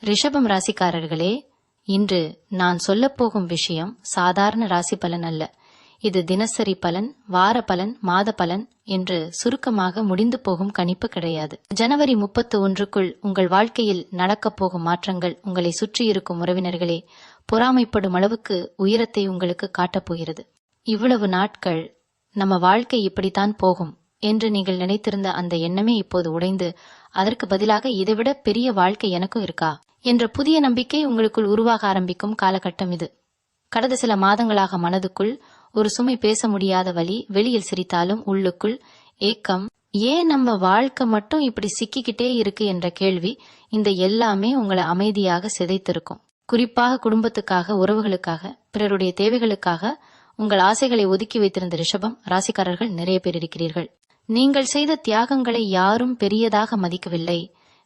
ரிஷபம் ராசிக்காரர்களே, இன்று நான் சொல்லப்போகும் விஷயம் சாதாரண ராசி பலன் அல்ல. இது தினசரி பலன், வார பலன், மாத பலன் என்று சுருக்கமாக முடிந்து போகும் கணிப்பு கிடையாது. ஜனவரி 31க்குள் உங்கள் வாழ்க்கையில் நடக்கப் போகும் மாற்றங்கள் உங்களை சுற்றியிருக்கும் உறவினர்களே பொறாமைப்படும் அளவுக்கு உயரத்தை உங்களுக்கு காட்டப் போகிறது. இவ்வளவு நாட்கள் நம்ம வாழ்க்கை இப்படித்தான் போகும் என்று நீங்கள் நினைத்திருந்த அந்த எண்ணமே இப்போது உடைந்து, அதற்கு பதிலாக இதைவிட பெரிய வாழ்க்கை எனக்கும் இருக்கா என்ற புதிய நம்பிக்கை உங்களுக்குள் உருவாக ஆரம்பிக்கும் காலகட்டம் இது. கடந்த சில மாதங்களாக மனதுக்குள் ஒரு சுமை பேச முடியாத வலி, வெளியில் சிரித்தாலும் உள்ளுக்குள் ஏக்கம், ஏன் நம்ம வாழ்க்கை மட்டும் இப்படி சிக்கிக்கிட்டே இருக்கு என்ற கேள்வி, இந்த எல்லாமே உங்களை அமைதியாக சிதைத்திருக்கும். குறிப்பாக குடும்பத்துக்காக, உறவுகளுக்காக, பிறருடைய தேவைகளுக்காக உங்கள் ஆசைகளை ஒதுக்கி வைத்திருந்த ரிஷபம் ராசிக்காரர்கள் நிறைய பேர் இருக்கிறீர்கள். நீங்கள் செய்த தியாகங்களை யாரும் பெரியதாக மதிக்கவில்லை.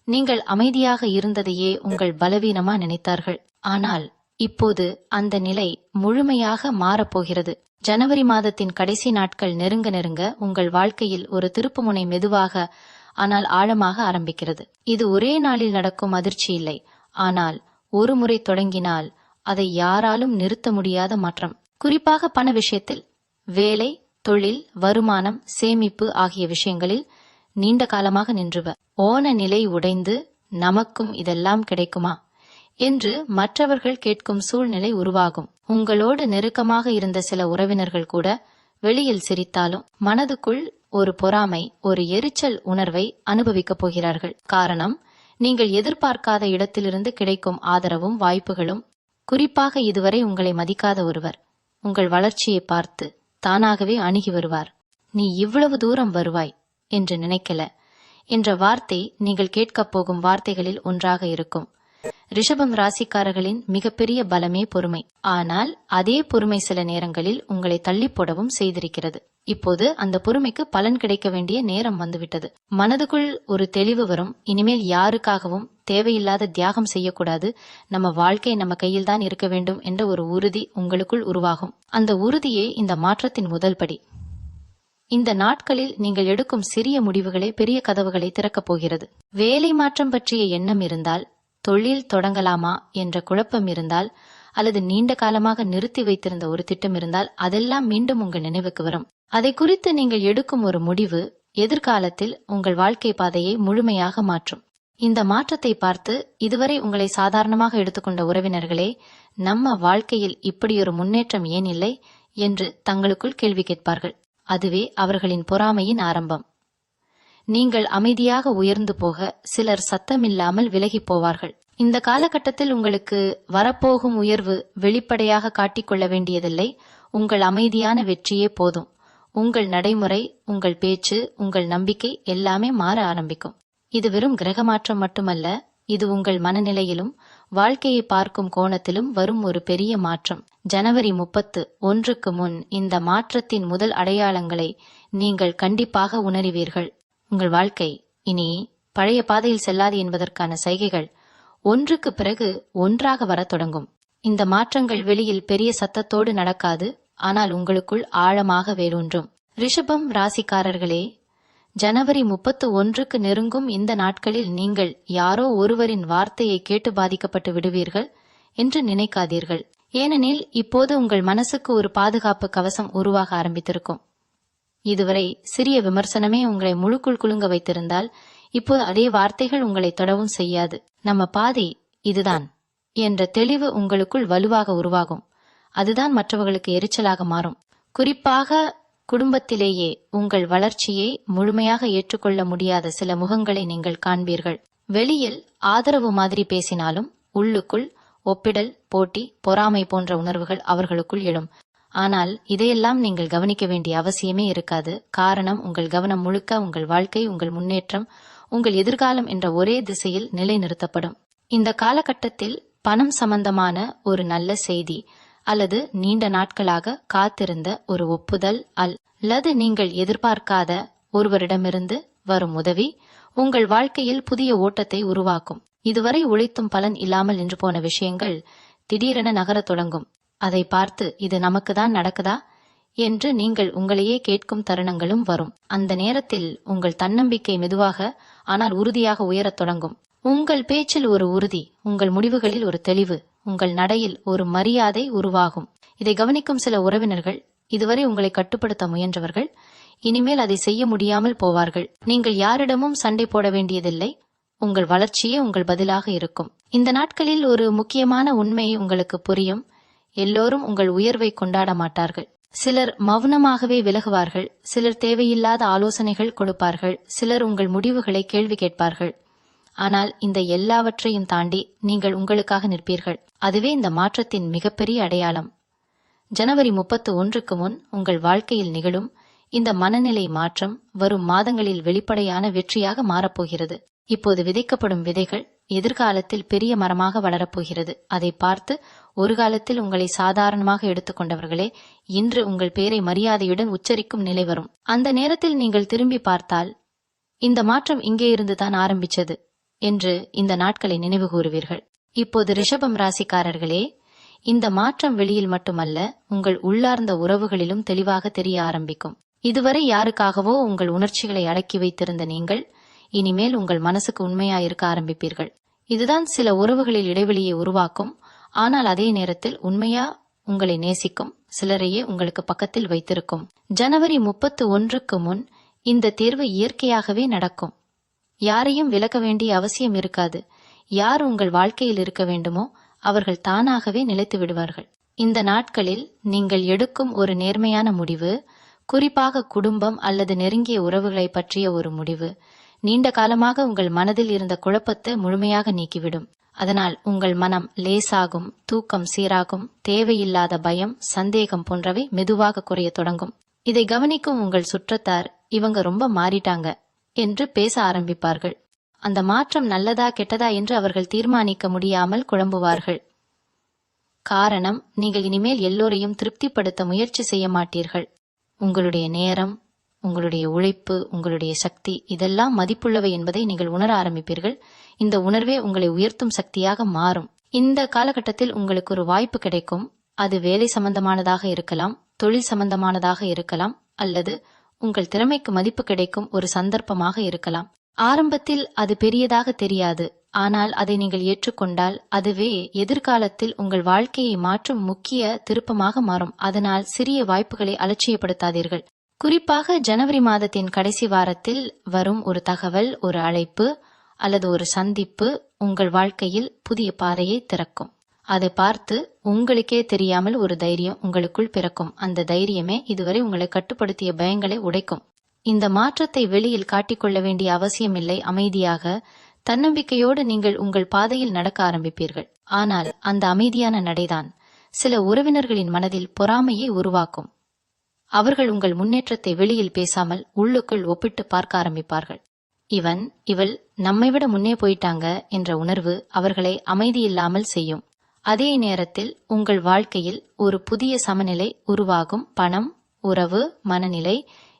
நீங்கள் அமைதியாக இருந்ததையே உங்கள் பலவீனமா நினைத்தார்கள். ஆனால் இப்போது அந்த நிலை முழுமையாக மாறப்போகிறது. ஜனவரி மாதத்தின் கடைசி நாட்கள் நெருங்க நெருங்க உங்கள் வாழ்க்கையில் ஒரு திருப்புமுனை மெதுவாக ஆனால் ஆழமாக ஆரம்பிக்கிறது. இது ஒரே நாளில் நடக்கும் அதிர்ச்சி இல்லை, ஆனால் ஒரு முறை தொடங்கினால் அதை யாராலும் நிறுத்த முடியாத மாற்றம். குறிப்பாக பண விஷயத்தில், வேலை, தொழில், வருமானம், சேமிப்பு ஆகிய விஷயங்களில் நீண்ட காலமாக நின்றுவ ஓன நிலை உடைந்து நமக்கும் இதெல்லாம் கிடைக்குமா என்று மற்றவர்கள் கேட்கும் சூழ்நிலை உருவாகும். உங்களோடு நெருக்கமாக இருந்த சில உறவினர்கள் கூட வெளியில் சிரித்தாலும் மனதுக்குள் ஒரு பொறாமை, ஒரு எரிச்சல் உணர்வை அனுபவிக்கப் போகிறார்கள். காரணம், நீங்கள் எதிர்பார்க்காத இடத்திலிருந்து கிடைக்கும் ஆதரவும் வாய்ப்புகளும். குறிப்பாக இதுவரை உங்களை மதிக்காத ஒருவர் உங்கள் வளர்ச்சியை பார்த்து தானாகவே அணுகி வருவார். நீ இவ்வளவு தூரம் வருவாய் என்று நினைக்கல என்ற வார்த்தை நீங்கள் கேட்கப் போகும் வார்த்தைகளில் ஒன்றாக இருக்கும். ரிஷபம் ராசிக்காரர்களின் மிகப்பெரிய பலமே பொறுமை. ஆனால் அதே பொறுமை சில நேரங்களில் உங்களை தள்ளி போடவும் செய்திருக்கிறது. இப்போது அந்த பொறுமைக்கு பலன் கிடைக்க வேண்டிய நேரம் வந்துவிட்டது. மனதுக்குள் ஒரு தெளிவு வரும். இனிமேல் யாருக்காகவும் தேவையில்லாத தியாகம் செய்யக்கூடாது, நம்ம வாழ்க்கை நம்ம கையில் தான் இருக்க வேண்டும் என்ற ஒரு உறுதி உங்களுக்குள் உருவாகும். அந்த உறுதியே இந்த மாற்றத்தின் முதல் படி. இந்த நாட்களில் நீங்கள் எடுக்கும் சிறிய முடிவுகளே பெரிய கதவுகளை திறக்கப் போகிறது. வேலை மாற்றம் பற்றிய எண்ணம் இருந்தால், தொழில் தொடங்கலாமா என்ற குழப்பம் இருந்தால், அல்லது நீண்ட காலமாக நிறுத்தி வைத்திருந்த ஒரு திட்டம் இருந்தால், அதெல்லாம் மீண்டும் உங்கள் நினைவுக்கு வரும். அதை குறித்து நீங்கள் எடுக்கும் ஒரு முடிவு எதிர்காலத்தில் உங்கள் வாழ்க்கை பாதையை முழுமையாக மாற்றும். இந்த மாற்றத்தை பார்த்து இதுவரை உங்களை சாதாரணமாக எடுத்துக்கொண்ட உறவினர்களே, நம்ம வாழ்க்கையில் இப்படியொரு முன்னேற்றம் ஏன் இல்லை என்று தங்களுக்குள் கேள்வி கேட்பார்கள். அதுவே அவர்களின் பொறாமையின் ஆரம்பம். நீங்கள் அமைதியாக உயர்ந்து போக சிலர் சத்தமில்லாமல் விலகி போவார்கள். இந்த காலகட்டத்தில் உங்களுக்கு வரப்போகும் உயர்வு வெளிப்படையாக காட்டிக்கொள்ள வேண்டியதில்லை. உங்கள் அமைதியான வெற்றியே போதும். உங்கள் நடைமுறை, உங்கள் பேச்சு, உங்கள் நம்பிக்கை எல்லாமே மாற ஆரம்பிக்கும். இது வெறும் கிரக மாற்றம் மட்டுமல்ல, இது உங்கள் மனநிலையிலும் வாழ்க்கையை பார்க்கும் கோணத்திலும் வரும் ஒரு பெரிய மாற்றம். ஜனவரி 31க்கு முன் இந்த மாற்றத்தின் முதல் அடையாளங்களை நீங்கள் கண்டிப்பாக உணர்வீர்கள். உங்கள் வாழ்க்கை இனி பழைய பாதையில் செல்லாது என்பதற்கான சைகைகள் ஒன்றுக்கு பிறகு ஒன்றாக வர தொடங்கும். இந்த மாற்றங்கள் வெளியில் பெரிய சத்தத்தோடு நடக்காது, ஆனால் உங்களுக்குள் ஆழமாக வேரூன்றும். ரிஷபம் ராசிக்காரர்களே, ஜனவரி 31க்கு நெருங்கும் இந்த நாட்களில் நீங்கள் யாரோ ஒருவரின் வார்த்தையை கேட்டு பாதிக்கப்பட்டு விடுவீர்கள் என்று நினைக்காதீர்கள். ஏனெனில் இப்போது உங்கள் மனசுக்கு ஒரு பாதுகாப்பு கவசம் உருவாக ஆரம்பித்திருக்கும். இதுவரை சிறிய விமர்சனமே உங்களை முழுக்குள் குலுங்க வைத்திருந்தால், இப்போது அதே வார்த்தைகள் உங்களை தொடவும் செய்யாது. நம்ம பாதை இதுதான் என்ற தெளிவு உங்களுக்குள் வலுவாக உருவாகும். அதுதான் மற்றவர்களுக்கு எரிச்சலாக மாறும். குறிப்பாக குடும்பத்திலேயே உங்கள் வளர்ச்சியை முழுமையாக ஏற்றுக்கொள்ள முடியாத சில முகங்களை நீங்கள் காண்பீர்கள். வெளியில் ஆதரவு மாதிரி பேசினாலும் உள்ளுக்குள் ஒப்பிடல், போட்டி, பொறாமை போன்ற உணர்வுகள் அவர்களுக்குள் எழும். ஆனால் இதையெல்லாம் நீங்கள் கவனிக்க வேண்டிய அவசியமே இருக்காது. காரணம், உங்கள் கவனம் முழுக்க உங்கள் வாழ்க்கை, உங்கள் முன்னேற்றம், உங்கள் எதிர்காலம் என்ற ஒரே திசையில் நிலைநிறுத்தப்படும். இந்த காலகட்டத்தில் பணம் சம்பந்தமான ஒரு நல்ல செய்தி அல்லது நீண்ட நாட்களாக காத்திருந்த ஒரு ஒப்புதல் அல்லது நீங்கள் எதிர்பார்க்காத ஒருவரிடமிருந்து வரும் உதவி உங்கள் வாழ்க்கையில் புதிய ஓட்டத்தை உருவாக்கும். இதுவரை உழைத்தும் பலன் இல்லாமல் நின்று போன விஷயங்கள் திடீரென நகரத் தொடங்கும். அதை பார்த்து இது நமக்கு தான் நடக்குதா என்று நீங்கள் உங்களையே கேட்கும் தருணங்களும் வரும். அந்த நேரத்தில் உங்கள் தன்னம்பிக்கை மெதுவாக ஆனால் உறுதியாக உயரத் தொடங்கும். உங்கள் பேச்சில் ஒரு உறுதி, உங்கள் முடிவுகளில் ஒரு தெளிவு, உங்கள் நடையில் ஒரு மரியாதை உருவாகும். இதை கவனிக்கும் சில உறவினர்கள், இதுவரை உங்களை கட்டுப்படுத்த முயன்றவர்கள், இனிமேல் அதை செய்ய முடியாமல் போவார்கள். நீங்கள் யாரிடமும் சண்டை போட வேண்டியதில்லை. உங்கள் வளர்ச்சியே உங்கள் பதிலாக இருக்கும். இந்த நாட்களில் ஒரு முக்கியமான உண்மை உங்களுக்கு புரியும். எல்லோரும் உங்கள் உயர்வை கொண்டாட மாட்டார்கள். சிலர் மௌனமாகவே விலகுவார்கள். சிலர் தேவையில்லாத ஆலோசனைகள் கொடுப்பார்கள். சிலர் உங்கள் முடிவுகளை கேள்வி கேட்பார்கள். ஆனால் இந்த எல்லாவற்றையும் தாண்டி நீங்கள் உங்களுக்காக நிற்பீர்கள். அதுவே இந்த மாற்றத்தின் மிகப்பெரிய அடையாளம். ஜனவரி 31க்கு முன் உங்கள் வாழ்க்கையில் நிகழும் இந்த மனநிலை மாற்றம் வரும் மாதங்களில் வெளிப்படையான வெற்றியாக மாறப்போகிறது. இப்போது விதைக்கப்படும் விதைகள் எதிர்காலத்தில் பெரிய மரமாக வளரப்போகிறது. அதை பார்த்து ஒரு காலத்தில் உங்களை சாதாரணமாக எடுத்துக்கொண்டவர்களே இன்று உங்கள் பெயரை மரியாதையுடன் உச்சரிக்கும் நிலை வரும். அந்த நேரத்தில் நீங்கள் திரும்பி பார்த்தால் இந்த மாற்றம் இங்கே இருந்துதான் ஆரம்பிச்சது என்று இந்த நாட்களை நினைவு கூறுவீர்கள். இப்போது ரிஷபம் ராசிக்காரர்களே, இந்த மாற்றம் வெளியில் மட்டுமல்ல, உங்கள் உள்ளார்ந்த உறவுகளிலும் தெளிவாக தெரிய ஆரம்பிக்கும். இதுவரை யாருக்காகவோ உங்கள் உணர்ச்சிகளை அடக்கி வைத்திருந்த நீங்கள் இனிமேல் உங்கள் மனசுக்கு உண்மையாயிருக்க ஆரம்பிப்பீர்கள். இதுதான் சில உறவுகளில் இடைவெளியை உருவாக்கும். ஆனால் அதே நேரத்தில் உண்மையா உங்களை நேசிக்கும் சிலரையே உங்களுக்கு பக்கத்தில் வைத்திருக்கும். ஜனவரி 31க்கு முன் இந்த தேர்வு இயற்கையாகவே நடக்கும். யாரையும் விலக்க வேண்டிய அவசியம் இருக்காது. யார் உங்கள் வாழ்க்கையில் இருக்க வேண்டுமோ அவர்கள் தானாகவே நிலைத்து விடுவார்கள். இந்த நாட்களில் நீங்கள் எடுக்கும் ஒரு நேர்மையான முடிவு, குறிப்பாக குடும்பம் அல்லது நெருங்கிய உறவுகளை பற்றிய ஒரு முடிவு, நீண்ட காலமாக உங்கள் மனதில் இருந்த குழப்பத்தை முழுமையாக நீக்கிவிடும். அதனால் உங்கள் மனம் லேசாகும், தூக்கம் சீராகும், தேவையில்லாத பயம், சந்தேகம் போன்றவை மெதுவாக குறைய தொடங்கும். இதை கவனிக்கும் உங்கள் சுற்றத்தார், இவங்க ரொம்ப மாறிட்டாங்க என்று பேச ஆரம்பிப்பார்கள். அந்த மாற்றம் நல்லதா கெட்டதா என்று அவர்கள் தீர்மானிக்க முடியாமல் குழம்புவார்கள். காரணம், நீங்கள் இனிமேல் எல்லோரையும் திருப்திப்படுத்த முயற்சி செய்ய மாட்டீர்கள். உங்களுடைய நேரம், உங்களுடைய உழைப்பு, உங்களுடைய சக்தி இதெல்லாம் மதிப்புள்ளவை என்பதை நீங்கள் உணர ஆரம்பிப்பீர்கள். இந்த உணர்வே உங்களை உயர்த்தும் சக்தியாக மாறும். இந்த காலகட்டத்தில் உங்களுக்கு ஒரு வாய்ப்பு கிடைக்கும். அது வேலை சம்பந்தமானதாக இருக்கலாம், தொழில் சம்பந்தமானதாக இருக்கலாம், அல்லது உங்கள் திறமைக்கு மதிப்பு கிடைக்கும் ஒரு சந்தர்ப்பமாக இருக்கலாம். ஆரம்பத்தில் அது பெரியதாக தெரியாது. ஆனால் அதை நீங்கள் ஏற்றுக்கொண்டால் அதுவே எதிர்காலத்தில் உங்கள் வாழ்க்கையை மாற்றும் முக்கிய திருப்பமாக மாறும். அதனால் சிறிய வாய்ப்புகளை அலட்சியப்படுத்தாதீர்கள். குறிப்பாக ஜனவரி மாதத்தின் கடைசி வாரத்தில் வரும் ஒரு தகவல், ஒரு அழைப்பு அல்லது ஒரு சந்திப்பு உங்கள் வாழ்க்கையில் புதிய பாதையை திறக்கும். அதை பார்த்து உங்களுக்கே தெரியாமல் ஒரு தைரியம் உங்களுக்குள் பிறக்கும். அந்த தைரியமே இதுவரை உங்களை கட்டுப்படுத்திய பயங்களை உடைக்கும். இந்த மாற்றத்தை வெளியில் காட்டிக்கொள்ள வேண்டிய அவசியமில்லை. அமைதியாக, தன்னம்பிக்கையோடு நீங்கள் உங்கள் பாதையில் நடக்க ஆரம்பிப்பீர்கள். ஆனால் அந்த அமைதியான நடைதான் சில உறவினர்களின் மனதில் பொறாமையை உருவாக்கும். அவர்கள் உங்கள் முன்னேற்றத்தை வெளியில் பேசாமல் உள்ளுக்குள் ஒப்பிட்டு பார்க்க ஆரம்பிப்பார்கள். இவள் நம்மைவிட முன்னே போயிட்டாங்க என்ற உணர்வு அவர்களை அமைதியில்லாமல் செய்யும். அதே நேரத்தில் உங்கள் வாழ்க்கையில் ஒரு புதிய சமநிலை உருவாகும். பணம், உறவு, மனநிலை,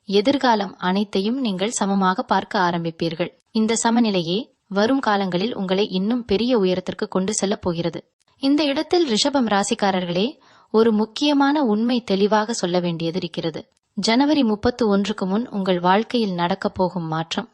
எதிர்காலம் அனைத்தையும் நீங்கள் சமமாக பார்க்க ஆரம்பிப்பீர்கள். இந்த சமநிலையே வரும் காலங்களில் உங்களை இன்னும் பெரிய உயரத்திற்கு கொண்டு செல்லப் போகிறது. இந்த இடத்தில் ரிஷபம் ராசிக்காரர்களே, ஒரு முக்கியமான உண்மை தெளிவாக சொல்ல வேண்டியது இருக்கிறது. ஜனவரி 31க்கு முன் உங்கள் வாழ்க்கையில் நடக்கப் போகும் மாற்றம்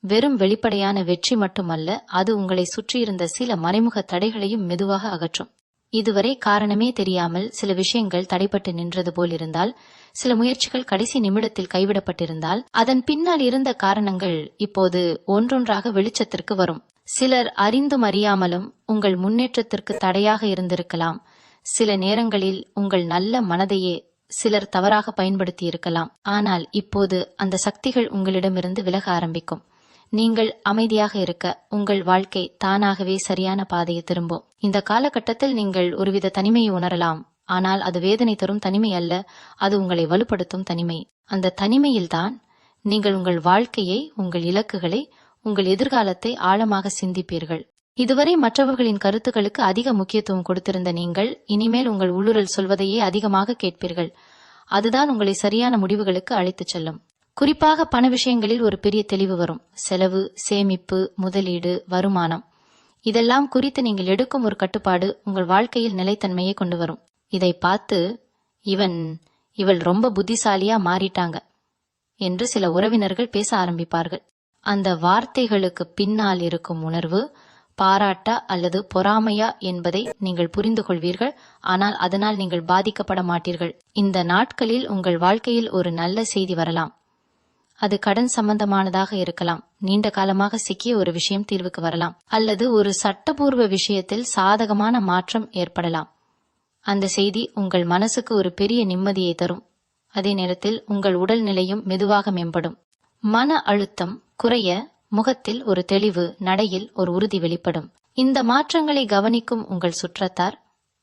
வெறும் வெளிப்படையான வெற்றி மட்டுமல்ல, அது உங்களை சுற்றியிருந்த சில மறைமுக தடைகளையும் மெதுவாக அகற்றும். இதுவரை காரணமே தெரியாமல் சில விஷயங்கள் தடைப்பட்டு நின்றது போல் இருந்தால், சில முயற்சிகள் கடைசி நிமிடத்தில் கைவிடப்பட்டிருந்தால், அதன் பின்னால் இருந்த காரணங்கள் இப்போது ஒன்றொன்றாக வெளிச்சத்திற்கு வரும். சிலர் அறிந்தும் அறியாமலும் உங்கள் முன்னேற்றத்திற்கு தடையாக இருந்திருக்கலாம். சில நேரங்களில் உங்கள் நல்ல மனதையே சிலர் தவறாக பயன்படுத்தி இருக்கலாம். ஆனால் இப்போது அந்த சக்திகள் உங்களிடமிருந்து விலக ஆரம்பிக்கும். நீங்கள் அமைதியாக இருக்க உங்கள் வாழ்க்கை தானாகவே சரியான பாதையை திரும்பும். இந்த காலகட்டத்தில் நீங்கள் ஒருவித தனிமையை உணரலாம். ஆனால் அது வேதனை தரும் தனிமை அல்ல, அது உங்களை வலுப்படுத்தும் தனிமை. அந்த தனிமையில்தான் நீங்கள் உங்கள் வாழ்க்கையை, உங்கள் இலக்குகளை, உங்கள் எதிர்காலத்தை ஆழமாக சிந்திப்பீர்கள். இதுவரை மற்றவர்களின் கருத்துக்களுக்கு அதிக முக்கியத்துவம் கொடுத்திருந்த நீங்கள் இனிமேல் உங்கள் உள்ளுணர்வு சொல்வதையே அதிகமாக கேட்பீர்கள். அதுதான் உங்களை சரியான முடிவுகளுக்கு அழைத்துச் செல்லும். குறிப்பாக பண விஷயங்களில் ஒரு பெரிய தெளிவு வரும். செலவு, சேமிப்பு, முதலீடு, வருமானம் இதெல்லாம் குறித்து நீங்கள் எடுக்கும் ஒரு கட்டுப்பாடு உங்கள் வாழ்க்கையில் நிலைத்தன்மையை கொண்டு வரும். இதை பார்த்து இவள் ரொம்ப புத்திசாலியா மாறிட்டாங்க என்று சில உறவினர்கள் பேச ஆரம்பிப்பார்கள். அந்த வார்த்தைகளுக்கு பின்னால் இருக்கும் உணர்வு பாராட்டா அல்லது பொறாமையா என்பதை நீங்கள் புரிந்து கொள்வீர்கள். ஆனால் அதனால் நீங்கள் பாதிக்கப்பட மாட்டீர்கள். இந்த நாட்களில் உங்கள் வாழ்க்கையில் ஒரு நல்ல செய்தி வரலாம். அது கடன் சம்பந்தமானதாக இருக்கலாம், நீண்ட காலமாக சிக்கிய ஒரு விஷயம் தீர்வுக்கு வரலாம், அல்லது ஒரு சட்டபூர்வ விஷயத்தில் சாதகமான மாற்றம் ஏற்படலாம். அந்த செய்தி உங்கள் மனசுக்கு ஒரு பெரிய நிம்மதியை தரும். அதே நேரத்தில் உங்கள் உடல் நிலையும் மெதுவாக மேம்படும். மன அழுத்தம் குறைய முகத்தில் ஒரு தெளிவு, நடையில் ஒரு உறுதி வெளிப்படும். இந்த மாற்றங்களை கவனிக்கும் உங்கள் சுற்றத்தார்,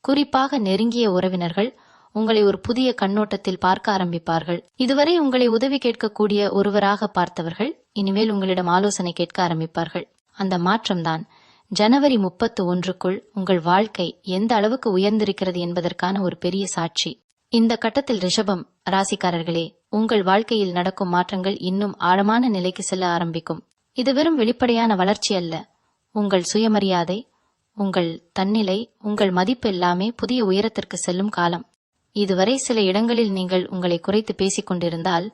குறிப்பாக நெருங்கிய உறவினர்கள் உங்களை ஒரு புதிய கண்ணோட்டத்தில் பார்க்க ஆரம்பிப்பார்கள். இதுவரை உங்களை உதவி கேட்கக்கூடிய ஒருவராக பார்த்தவர்கள் இனிமேல் உங்களிடம் ஆலோசனை கேட்க ஆரம்பிப்பார்கள். அந்த மாற்றம்தான் ஜனவரி 31க்குள் உங்கள் வாழ்க்கை எந்த அளவுக்கு உயர்ந்திருக்கிறது என்பதற்கான ஒரு பெரிய சாட்சி. இந்த கட்டத்தில் ரிஷபம் ராசிக்காரர்களே, உங்கள் வாழ்க்கையில் நடக்கும் மாற்றங்கள் இன்னும் ஆழமான நிலைக்கு செல்ல ஆரம்பிக்கும். இது வெறும் வெளிப்படையான வளர்ச்சி அல்ல. உங்கள் சுயமரியாதை, உங்கள் தன்னிலை, உங்கள் மதிப்பு எல்லாமே புதிய உயரத்திற்கு செல்லும் காலம். இதுவரை சில இடங்களில் நீங்கள் உங்களை குறைத்து பேசிக் கொண்டிருந்தால்,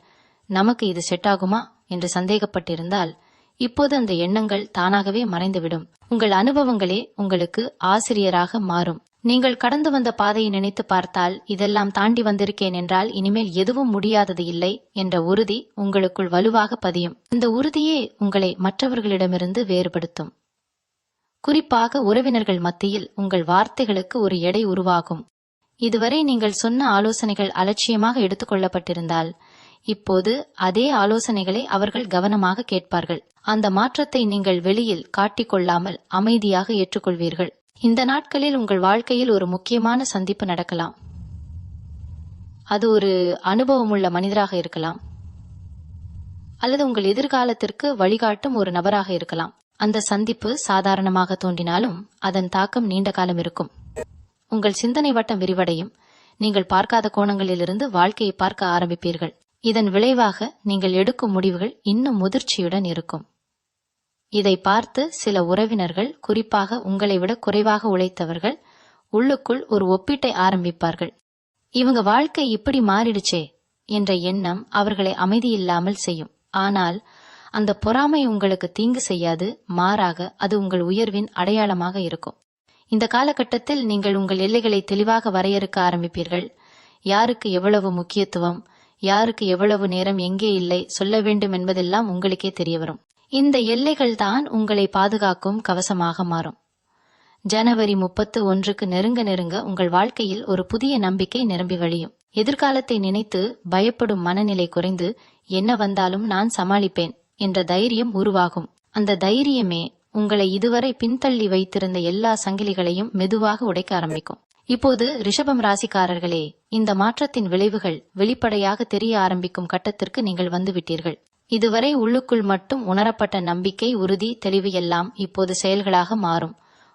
நமக்கு இது செட் ஆகுமா என்று சந்தேகப்பட்டிருந்தால், இப்போது அந்த எண்ணங்கள் தானாகவே மறைந்துவிடும். உங்கள் அனுபவங்களே உங்களுக்கு ஆசிரியராக மாறும். நீங்கள் கடந்து வந்த பாதையை நினைத்து பார்த்தால், இதெல்லாம் தாண்டி வந்திருக்கேன் என்றால் இனிமேல் எதுவும் முடியாதது இல்லை என்ற உறுதி உங்களுக்குள் வலுவாக பதியும். இந்த உறுதியே உங்களை மற்றவர்களிடமிருந்து வேறுபடுத்தும். குறிப்பாக உறவினர்கள் மத்தியில் உங்கள் வார்த்தைகளுக்கு ஒரு எடை உருவாகும். இதுவரை நீங்கள் சொன்ன ஆலோசனைகள் அலட்சியமாக எடுத்துக்கொள்ளப்பட்டிருந்தால், இப்போது அதே ஆலோசனைகளை அவர்கள் கவனமாக கேட்பார்கள். அந்த மாற்றத்தை நீங்கள் வெளியில் காட்டிக்கொள்ளாமல் அமைதியாக ஏற்றுக்கொள்வீர்கள். இந்த நாட்களில் உங்கள் வாழ்க்கையில் ஒரு முக்கியமான சந்திப்பு நடக்கலாம். அது ஒரு அனுபவமுள்ள மனிதராக இருக்கலாம், அல்லது உங்கள் எதிர்காலத்திற்கு வழிகாட்டும் ஒரு நபராக இருக்கலாம். அந்த சந்திப்பு சாதாரணமாக தோன்றினாலும் அதன் தாக்கம் நீண்ட காலம் இருக்கும். உங்கள் சிந்தனை வட்டம் விரிவடையும். நீங்கள் பார்க்காத கோணங்களிலிருந்து வாழ்க்கையை பார்க்க ஆரம்பிப்பீர்கள். இதன் விளைவாக நீங்கள் எடுக்கும் முடிவுகள் இன்னும் முதிர்ச்சியுடன் இருக்கும். இதை பார்த்து சில உறவினர்கள், குறிப்பாக உங்களை விட குறைவாக உழைத்தவர்கள், உள்ளுக்குள் ஒரு ஒப்பீட்டை ஆரம்பிப்பார்கள். இவங்க வாழ்க்கை இப்படி மாறிடுச்சே என்ற எண்ணம் அவர்களை அமைதியில்லாமல் செய்யும். ஆனால் அந்த பொறாமை உங்களுக்கு தீங்கு செய்யாது, மாறாக அது உங்கள் உயர்வின் அடையாளமாக இருக்கும். இந்த காலகட்டத்தில் நீங்கள் உங்கள் எல்லைகளை தெளிவாக வரையறுக்க ஆரம்பிப்பீர்கள். யாருக்கு எவ்வளவு முக்கியத்துவம், யாருக்கு எவ்வளவு நேரம், எங்கே இல்லை சொல்ல வேண்டும் என்பதெல்லாம் உங்களுக்கே தெரிய வரும். இந்த எல்லைகள் தான் உங்களை பாதுகாக்கும் கவசமாக மாறும். ஜனவரி 31க்கு நெருங்க நெருங்க உங்கள் வாழ்க்கையில் ஒரு புதிய நம்பிக்கை நிரம்பி வழியும். எதிர்காலத்தை நினைத்து பயப்படும் மனநிலை குறைந்து, என்ன வந்தாலும் நான் சமாளிப்பேன் என்ற தைரியம் உருவாகும். அந்த தைரியமே உங்களை இதுவரை பின்தள்ளி வைத்திருந்த எல்லா சங்கிலிகளையும் மெதுவாக உடைக்க ஆரம்பிக்கும். இப்போது ரிஷபம் ராசிக்காரர்களே, இந்த மாற்றத்தின் விளைவுகள் வெளிப்படையாக தெரிய ஆரம்பிக்கும் கட்டத்திற்கு நீங்கள் வந்துவிட்டீர்கள். இதுவரை உள்ளுக்குள் மட்டும் உணரப்பட்ட நம்பிக்கை, உறுதி, தெளிவு எல்லாம் இப்போது செயல்களாக மாறும்.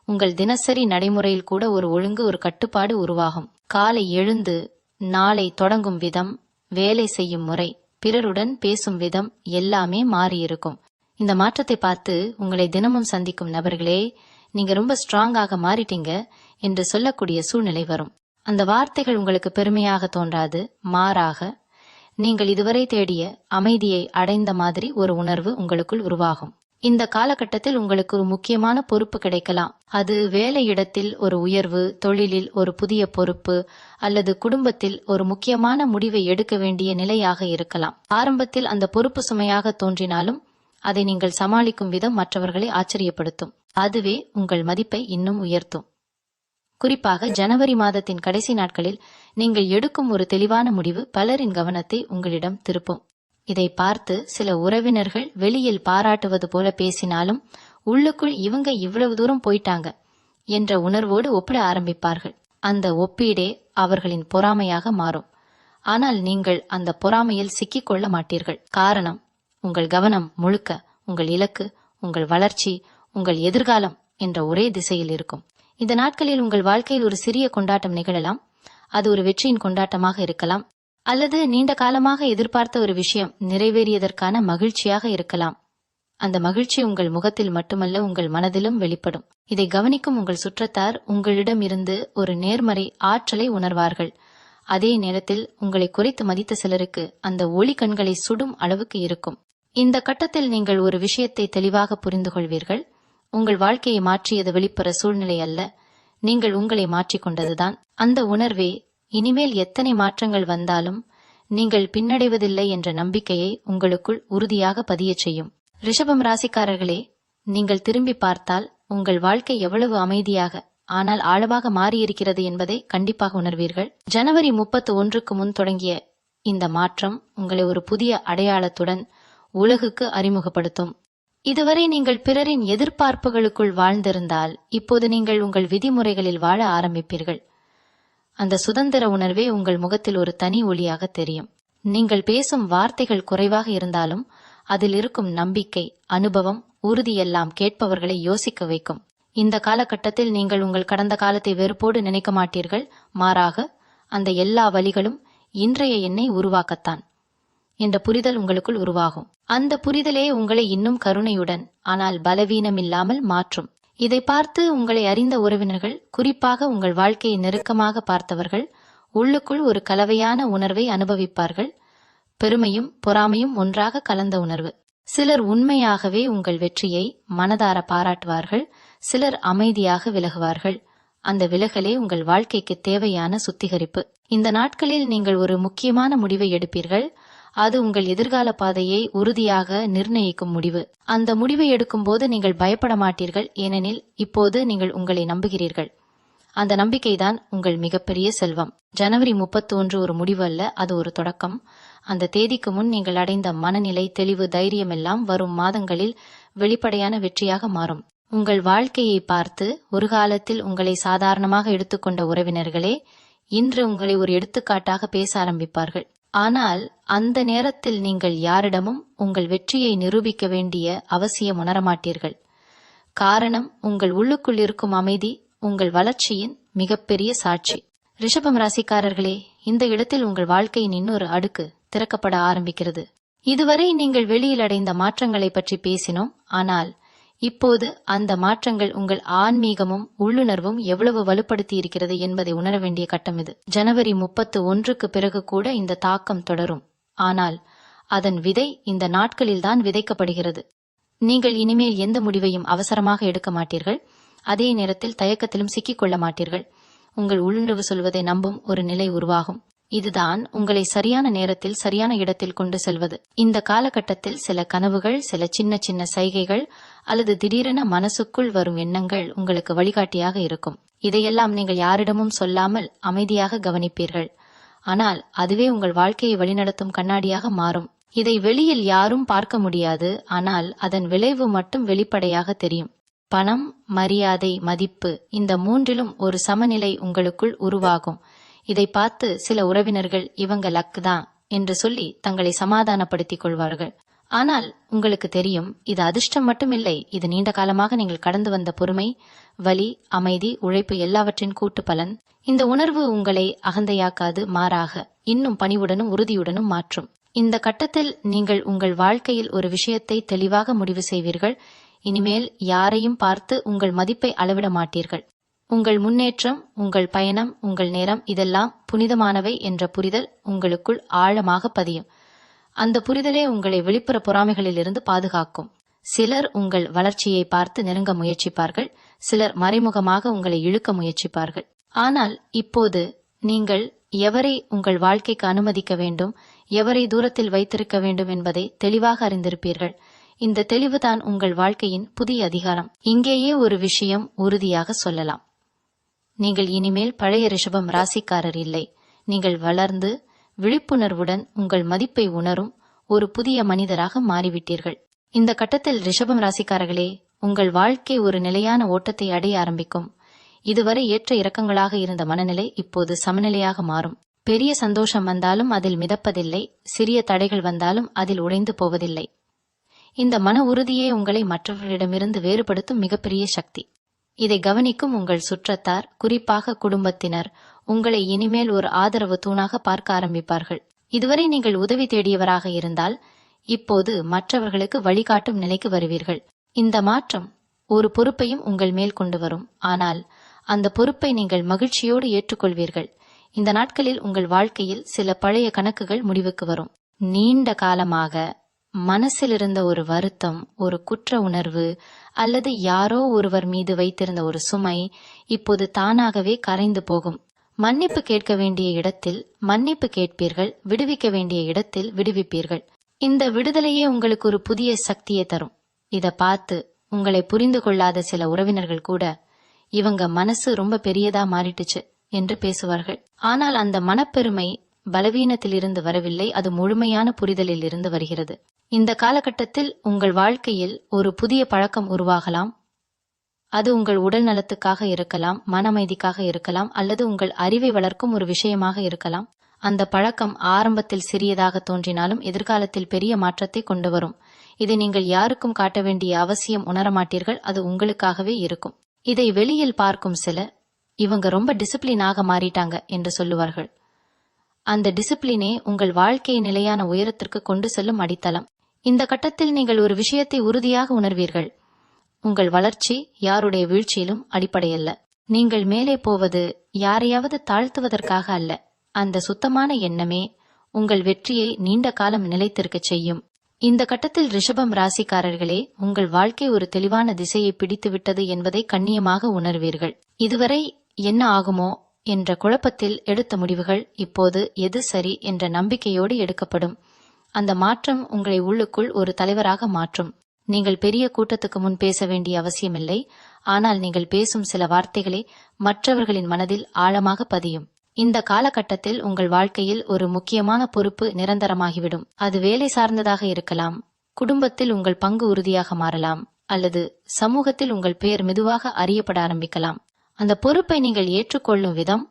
உங்கள் தினசரி நடைமுறையில் கூட ஒரு ஒழுங்கு, ஒரு கட்டுப்பாடு உருவாகும். காலை எழுந்து நாளை தொடங்கும் விதம், வேலை செய்யும் முறை, பிறருடன் பேசும் விதம் எல்லாமே மாறியிருக்கும். இந்த மாற்றத்தை பார்த்து உங்களை தினமும் சந்திக்கும் நபர்களே, நீங்க ரொம்ப ஸ்ட்ராங்காக மாறிட்டீங்க என்று சொல்லக்கூடிய சூழ்நிலை வரும். அந்த வார்த்தைகள் உங்களுக்கு பெருமையாக தோன்றாது, மாறாக நீங்கள் இதுவரை தேடிய அமைதியை அடைந்த மாதிரி ஒரு உணர்வு உங்களுக்குள் உருவாகும். இந்த காலகட்டத்தில் உங்களுக்கு ஒரு முக்கியமான பொறுப்பு கிடைக்கலாம். அது வேலையிடத்தில் ஒரு உயர்வு, தொழிலில் ஒரு புதிய பொறுப்பு, அல்லது குடும்பத்தில் ஒரு முக்கியமான முடிவை எடுக்க வேண்டிய நிலையாக இருக்கலாம். ஆரம்பத்தில் அந்த பொறுப்பு சுமையாக தோன்றினாலும் அதை நீங்கள் சமாளிக்கும் விதம் மற்றவர்களை ஆச்சரியப்படுத்தும். அதுவே உங்கள் மதிப்பை இன்னும் உயர்த்தும். குறிப்பாக ஜனவரி மாதத்தின் கடைசி நாட்களில் நீங்கள் எடுக்கும் ஒரு தெளிவான முடிவு பலரின் கவனத்தை உங்களிடம் திருப்பும். இதை பார்த்து சில உறவினர்கள் வெளியில் பாராட்டுவது போல பேசினாலும் உள்ளுக்குள் இவங்க இவ்வளவு தூரம் போயிட்டாங்க என்ற உணர்வோடு ஒப்பிட ஆரம்பிப்பார்கள். அந்த ஒப்பீடே அவர்களின் பொறாமையாக மாறும். ஆனால் நீங்கள் அந்த பொறாமையில் சிக்கிக்கொள்ள மாட்டீர்கள். காரணம், உங்கள் கவனம் முழுக்க உங்கள் இலக்கு, உங்கள் வளர்ச்சி, உங்கள் எதிர்காலம் என்ற ஒரே திசையில் இருக்கும். இந்த நாட்களில் உங்கள் வாழ்க்கையில் ஒரு சிறிய கொண்டாட்டம் நிகழலாம். அது ஒரு வெற்றியின் கொண்டாட்டமாக இருக்கலாம், அல்லது நீண்ட காலமாக எதிர்பார்த்த ஒரு விஷயம் நிறைவேறியதற்கான மகிழ்ச்சியாக இருக்கலாம். அந்த மகிழ்ச்சி உங்கள் முகத்தில் மட்டுமல்ல, உங்கள் மனதிலும் வெளிப்படும். இதை கவனிக்கும் உங்கள் சுற்றத்தார் உங்களிடம் இருந்து ஒரு நேர்மறை ஆற்றலை உணர்வார்கள். அதே நேரத்தில் உங்களை குறைத்து மதித்த சிலருக்கு அந்த ஒளி கண்களை சுடும் அளவுக்கு இருக்கும். இந்த கட்டத்தில் நீங்கள் ஒரு விஷயத்தை தெளிவாக புரிந்து கொள்வீர்கள். உங்கள் வாழ்க்கையை மாற்றியது வெளிப்புற சூழ்நிலை அல்ல, நீங்கள் உங்களை மாற்றிக்கொண்டதுதான். அந்த உணர்வே இனிமேல் எத்தனை மாற்றங்கள் வந்தாலும் நீங்கள் பின்னடைவதில்லை என்ற நம்பிக்கையை உங்களுக்குள் உறுதியாக பதியச் செய்யும். ரிஷபம் ராசிக்காரர்களே, நீங்கள் திரும்பி பார்த்தால் உங்கள் வாழ்க்கை எவ்வளவு அமைதியாக ஆனால் ஆழமாக மாறியிருக்கிறது என்பதை கண்டிப்பாக உணர்வீர்கள். ஜனவரி 31க்கு முன் தொடங்கிய இந்த மாற்றம் உங்களை ஒரு புதிய அடையாளத்துடன் உலகுக்கு அறிமுகப்படுத்தும். இதுவரை நீங்கள் பிறரின் எதிர்பார்ப்புகளுக்குள் வாழ்ந்திருந்தால் இப்போது நீங்கள் உங்கள் விதிமுறைகளில் வாழ ஆரம்பிப்பீர்கள். அந்த சுதந்திர உணர்வே உங்கள் முகத்தில் ஒரு தனி ஒளியாக தெரியும். நீங்கள் பேசும் வார்த்தைகள் குறைவாக இருந்தாலும் அதில் இருக்கும் நம்பிக்கை, அனுபவம், உறுதியெல்லாம் கேட்பவர்களை யோசிக்க வைக்கும். இந்த காலகட்டத்தில் நீங்கள் உங்கள் கடந்த காலத்தை வெறுப்போடு நினைக்க மாட்டீர்கள். மாறாக அந்த எல்லா வழிகளும் இன்றைய எண்ணை உருவாக்கத்தான் என்ற புரிதல் உங்களுக்குள் உருவாகும். அந்த புரிதலே உங்களை இன்னும் கருணையுடன் ஆனால் பலவீனமில்லாமல் மாற்றும். இதை பார்த்து உங்களை அறிந்த உறவினர்கள், குறிப்பாக உங்கள் வாழ்க்கையை நெருக்கமாக பார்த்தவர்கள், உள்ளுக்குள் ஒரு கலவையான உணர்வை அனுபவிப்பார்கள். பெருமையும் பொறாமையும் ஒன்றாக கலந்த உணர்வு. சிலர் உண்மையாகவே உங்கள் வெற்றியை மனதார பாராட்டுவார்கள், சிலர் அமைதியாக விலகுவார்கள். அந்த விலகலே உங்கள் வாழ்க்கைக்கு தேவையான சுத்திகரிப்பு. இந்த நாட்களில் நீங்கள் ஒரு முக்கியமான முடிவை எடுப்பீர்கள். அது உங்கள் எதிர்கால பாதையை உறுதியாக நிர்ணயிக்கும் முடிவு. அந்த முடிவை எடுக்கும் போது நீங்கள் பயப்பட மாட்டீர்கள், ஏனெனில் இப்போது நீங்கள் உங்களை நம்புகிறீர்கள். அந்த நம்பிக்கைதான் உங்கள் மிகப்பெரிய செல்வம். ஜனவரி 31 ஒரு முடிவு அல்ல, அது ஒரு தொடக்கம். அந்த தேதிக்கு முன் நீங்கள் அடைந்த மனநிலை, தெளிவு, தைரியம் எல்லாம் வரும் மாதங்களில் வெளிப்படையான வெற்றியாக மாறும். உங்கள் வாழ்க்கையை பார்த்து ஒரு காலத்தில் உங்களை சாதாரணமாக எடுத்துக்கொண்ட உறவினர்களே இன்று உங்களை ஒரு எடுத்துக்காட்டாக பேச ஆரம்பிப்பார்கள். ஆனால் அந்த நேரத்தில் நீங்கள் யாரிடமும் உங்கள் வெற்றியை நிரூபிக்க வேண்டிய அவசியம் உணரமாட்டீர்கள். காரணம், உங்கள் உள்ளுக்குள் இருக்கும் அமைதி உங்கள் வளர்ச்சியின் மிகப்பெரிய சாட்சி. ரிஷபம் ராசிக்காரர்களே, இந்த இடத்தில் உங்கள் வாழ்க்கையின் இன்னொரு அடுக்கு திறக்கப்பட ஆரம்பிக்கிறது. இதுவரை நீங்கள் வெளியில் அடைந்த மாற்றங்களை பற்றி பேசினோம், ஆனால் இப்போது அந்த மாற்றங்கள் உங்கள் ஆன்மீகமும் உள்ளுணர்வும் எவ்வளவு வலுப்படுத்தி இருக்கிறது என்பதை உணர வேண்டிய கட்டம் இது. ஜனவரி 31க்கு பிறகு கூட இந்த தாக்கம் தொடரும், ஆனால் அதன் விதை இந்த நாட்களில்தான் விதைக்கப்படுகிறது. நீங்கள் இனிமேல் எந்த முடிவையும் அவசரமாக எடுக்க மாட்டீர்கள். அதே நேரத்தில் தயக்கத்திலும் சிக்கிக்கொள்ள மாட்டீர்கள். உங்கள் உள்ளுணர்வு சொல்வதை நம்பும் ஒரு நிலை உருவாகும். இதுதான் உங்களை சரியான நேரத்தில் சரியான இடத்தில் கொண்டு செல்வது. இந்த காலகட்டத்தில் சில கனவுகள், சில சின்ன சின்ன சைகைகள் அல்லது திடீரென மனசுக்குள் வரும் எண்ணங்கள் உங்களுக்கு வழிகாட்டியாக இருக்கும். இதையெல்லாம் நீங்கள் யாரிடமும் சொல்லாமல் அமைதியாக கவனிப்பீர்கள். ஆனால் அதுவே உங்கள் வாழ்க்கையை வழிநடத்தும் கண்ணாடியாக மாறும். இதை வெளியில் யாரும் பார்க்க முடியாது, ஆனால் அதன் விளைவு மட்டும் வெளிப்படையாக தெரியும். பணம், மரியாதை, மதிப்பு, இந்த மூன்றிலும் ஒரு சமநிலை உங்களுக்குள் உருவாகும். இதை பார்த்து சில உறவினர்கள் இவங்க லக் தான் என்று சொல்லி தங்களை சமாதானப்படுத்திக் கொள்வார்கள். ஆனால் உங்களுக்கு தெரியும், இது அதிர்ஷ்டம் மட்டுமில்லை, இது நீண்ட காலமாக நீங்கள் கடந்து வந்த பொறுமை, வலி, அமைதி, உழைப்பு எல்லாவற்றின் கூட்டு பலன். இந்த உணர்வு உங்களை அகந்தையாக்காது, மாறாக இன்னும் பணிவுடனும் உறுதியுடனும் மாற்றும். இந்த கட்டத்தில் நீங்கள் உங்கள் வாழ்க்கையில் ஒரு விஷயத்தை தெளிவாக முடிவு செய்வீர்கள். இனிமேல் யாரையும் பார்த்து உங்கள் மதிப்பை அளவிட மாட்டீர்கள். உங்கள் முன்னேற்றம், உங்கள் பயணம், உங்கள் நேரம் இதெல்லாம் புனிதமானவை என்ற புரிதல் உங்களுக்குள் ஆழமாக பதியும். அந்த புரிதலே உங்களை வெளிப்புற பொறாமைகளிலிருந்து பாதுகாக்கும். சிலர் உங்கள் வளர்ச்சியை பார்த்து நெருங்க முயற்சிப்பார்கள், சிலர் மறைமுகமாக உங்களை இழுக்க முயற்சிப்பார்கள். ஆனால் இப்போது நீங்கள் எவரை உங்கள் வாழ்க்கைக்கு அனுமதிக்க வேண்டும், எவரை தூரத்தில் வைத்திருக்க வேண்டும் என்பதை தெளிவாக அறிந்திருப்பீர்கள். இந்த தெளிவுதான் உங்கள் வாழ்க்கையின் புதிய அதிகாரம். இங்கேயே ஒரு விஷயம் உறுதியாக சொல்லலாம். நீங்கள் இனிமேல் பழைய ரிஷபம் ராசிக்காரர் இல்லை. நீங்கள் வளர்ந்து விழிப்புணர்வுடன் உங்கள் மதிப்பை உணரும் ஒரு புதிய மனிதராக மாறிவிட்டீர்கள். இந்த கட்டத்தில் ரிஷபம் ராசிக்காரர்களே, உங்கள் வாழ்க்கை ஒரு நிலையான ஓட்டத்தை அடைய ஆரம்பிக்கும். இதுவரை ஏற்ற இறக்கங்களாக இருந்த மனநிலை இப்போது சமநிலையாக மாறும். பெரிய சந்தோஷம் வந்தாலும் அதில் மிதப்பதில்லை, சிறிய தடைகள் வந்தாலும் அதில் உடைந்து போவதில்லை. இந்த மன உறுதியே உங்களை மற்றவர்களிடமிருந்து வேறுபடுத்தும் மிகப்பெரிய சக்தி. இதை கவனிக்கும் உங்கள் சுற்றத்தார், குறிப்பாக குடும்பத்தினர், உங்களை இனிமேல் ஒரு ஆதரவு தூணாக பார்க்க ஆரம்பிப்பார்கள். இதுவரை நீங்கள் உதவி தேடியவராக இருந்தால் இப்போது மற்றவர்களுக்கு வழிகாட்டும் நிலைக்கு வருவீர்கள். இந்த மாற்றம் ஒரு பொறுப்பையும் உங்கள் மேல் கொண்டு வரும், ஆனால் அந்த பொறுப்பை நீங்கள் மகிழ்ச்சியோடு ஏற்றுக்கொள்வீர்கள். இந்த நாட்களில் உங்கள் வாழ்க்கையில் சில பழைய கணக்குகள் முடிவுக்கு வரும். நீண்ட காலமாக மனசில் இருந்த ஒரு வருத்தம், ஒரு குற்ற உணர்வு அல்லது யாரோ ஒருவர் மீது வைத்திருந்த ஒரு சுமை இப்போது தானாகவே கரைந்து போகும். மன்னிப்பு கேட்க வேண்டிய இடத்தில் மன்னிப்பு கேட்பீர்கள், விடுவிக்க வேண்டிய இடத்தில் விடுவிப்பீர்கள். இந்த விடுதலையே உங்களுக்கு ஒரு புதிய சக்தியை தரும். இத பார்த்து உங்களை புரிந்து கொள்ளாத சில உறவினர்கள் கூட இவங்க மனசு ரொம்ப பெரியதா மாறிட்டுச்சு என்று பேசுவார்கள். ஆனால் அந்த மனப்பெருமை பலவீனத்திலிருந்து வரவில்லை, அது முழுமையான புரிதலில் இருந்து வருகிறது. இந்த காலகட்டத்தில் உங்கள் வாழ்க்கையில் ஒரு புதிய பழக்கம் உருவாகலாம். அது உங்கள் உடல் நலத்துக்காக இருக்கலாம், மன அமைதிக்காக இருக்கலாம், அல்லது உங்கள் அறிவை வளர்க்கும் ஒரு விஷயமாக இருக்கலாம். அந்த பழக்கம் ஆரம்பத்தில் சிறியதாக தோன்றினாலும் எதிர்காலத்தில் பெரிய மாற்றத்தை கொண்டு வரும். இதை நீங்கள் யாருக்கும் காட்ட வேண்டிய அவசியம் உணரமாட்டீர்கள், அது உங்களுக்காகவே இருக்கும். இதை வெளியில் பார்க்கும் சிலர் இவங்க ரொம்ப டிசிப்ளினாக மாறிட்டாங்க என்று சொல்லுவார்கள். அந்த டிசிப்ளினே உங்கள் வாழ்க்கையை நிலையான உயரத்திற்கு கொண்டு செல்லும் அடித்தளம். இந்த கட்டத்தில் நீங்கள் ஒரு விஷயத்தை உறுதியாக உணர்வீர்கள். உங்கள் வளர்ச்சி யாருடைய வீழ்ச்சியிலும் அடிப்படையல்ல. நீங்கள் மேலே போவது யாரையாவது தாழ்த்துவதற்காக அல்ல. அந்த சுத்தமான எண்ணமே உங்கள் வெற்றியை நீண்ட காலம் நிலைத்திருக்கச் செய்யும். இந்த கட்டத்தில் ரிஷபம் ராசிக்காரர்களே, உங்கள் வாழ்க்கை ஒரு தெளிவான திசையை பிடித்துவிட்டது என்பதை கண்ணியமாக உணர்வீர்கள். இதுவரை என்ன ஆகுமோ என்ற குழப்பத்தில் எடுத்த முடிவுகள் இப்போது எது சரி என்ற நம்பிக்கையோடு எடுக்கப்படும். அந்த மாற்றம் உங்களை உள்ளுக்குள் ஒரு தலைவராக மாற்றும். நீங்கள் பெரிய கூட்டத்துக்கு முன் பேச வேண்டிய அவசியமில்லை. ஆனால் நீங்கள் பேசும் சில வார்த்தைகளே மற்றவர்களின் மனதில் ஆழமாக பதியும். இந்த காலகட்டத்தில் உங்கள் வாழ்க்கையில் ஒரு முக்கியமான பொறுப்பு நிரந்தரமாகிவிடும். அது வேலை சார்ந்ததாக இருக்கலாம், குடும்பத்தில் உங்கள் பங்கு உறுதியாக மாறலாம், அல்லது சமூகத்தில் உங்கள் பெயர் மெதுவாக அறியப்பட ஆரம்பிக்கலாம். அந்த பொறுப்பை நீங்கள் ஏற்றுக்கொள்ளும் விதம்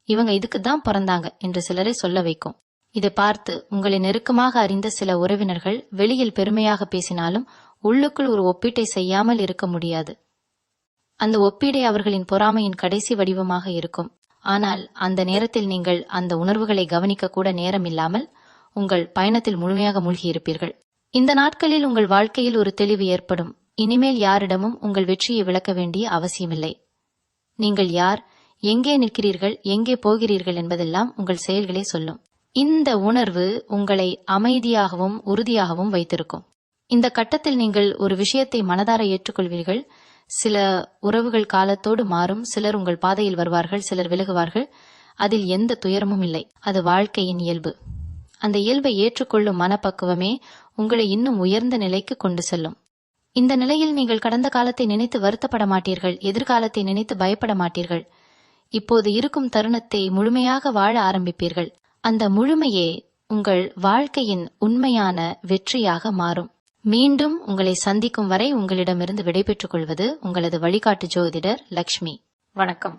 இவங்க இதுக்கு தான் பிறந்தாங்க என்று சிலரை சொல்ல வைக்கும். இதை பார்த்து உங்களை நெருக்கமாக அறிந்த சில உறவினர்கள் வெளியில் பெருமையாக பேசினாலும் உள்ளுக்குள் ஒரு ஒப்பீட்டை செய்யாமல் இருக்க முடியாது. அந்த ஒப்பீடை அவர்களின் பொறாமையின் கடைசி வடிவமாக இருக்கும். ஆனால் அந்த நேரத்தில் நீங்கள் அந்த உணர்வுகளை கவனிக்க கூட நேரம் இல்லாமல் உங்கள் பயணத்தில் முழுமையாக மூழ்கியிருப்பீர்கள். இந்த நாட்களில் உங்கள் வாழ்க்கையில் ஒரு தெளிவு ஏற்படும். இனிமேல் யாரிடமும் உங்கள் வெற்றியை விளக்க வேண்டிய அவசியமில்லை. நீங்கள் யார், எங்கே நிற்கிறீர்கள், எங்கே போகிறீர்கள் என்பதெல்லாம் உங்கள் செயல்களே சொல்லும். இந்த உணர்வு உங்களை அமைதியாகவும் உறுதியாகவும் வைத்திருக்கும். இந்த கட்டத்தில் நீங்கள் ஒரு விஷயத்தை மனதார ஏற்றுக்கொள்வீர்கள். சில உறவுகள் காலத்தோடு மாறும். சிலர் உங்கள் பாதையில் வருவார்கள், சிலர் விலகுவார்கள். அதில் எந்த துயரமும் இல்லை. அது வாழ்க்கையின் இயல்பு. அந்த இயல்பை ஏற்றுக்கொள்ளும் மனப்பக்குவமே உங்களை இன்னும் உயர்ந்த நிலைக்கு கொண்டு செல்லும். இந்த நிலையில் நீங்கள் கடந்த காலத்தை நினைத்து வருத்தப்பட மாட்டீர்கள், எதிர்காலத்தை நினைத்து பயப்பட மாட்டீர்கள். இப்போது இருக்கும் தருணத்தை முழுமையாக வாழ ஆரம்பிப்பீர்கள். அந்த முழுமையே உங்கள் வாழ்க்கையின் உண்மையான வெற்றியாக மாறும். மீண்டும் உங்களை சந்திக்கும் வரை உங்களிடமிருந்து விடைபெற்றுக் கொள்வது உங்களது வழிகாட்டு ஜோதிடர் லக்ஷ்மி. வணக்கம்.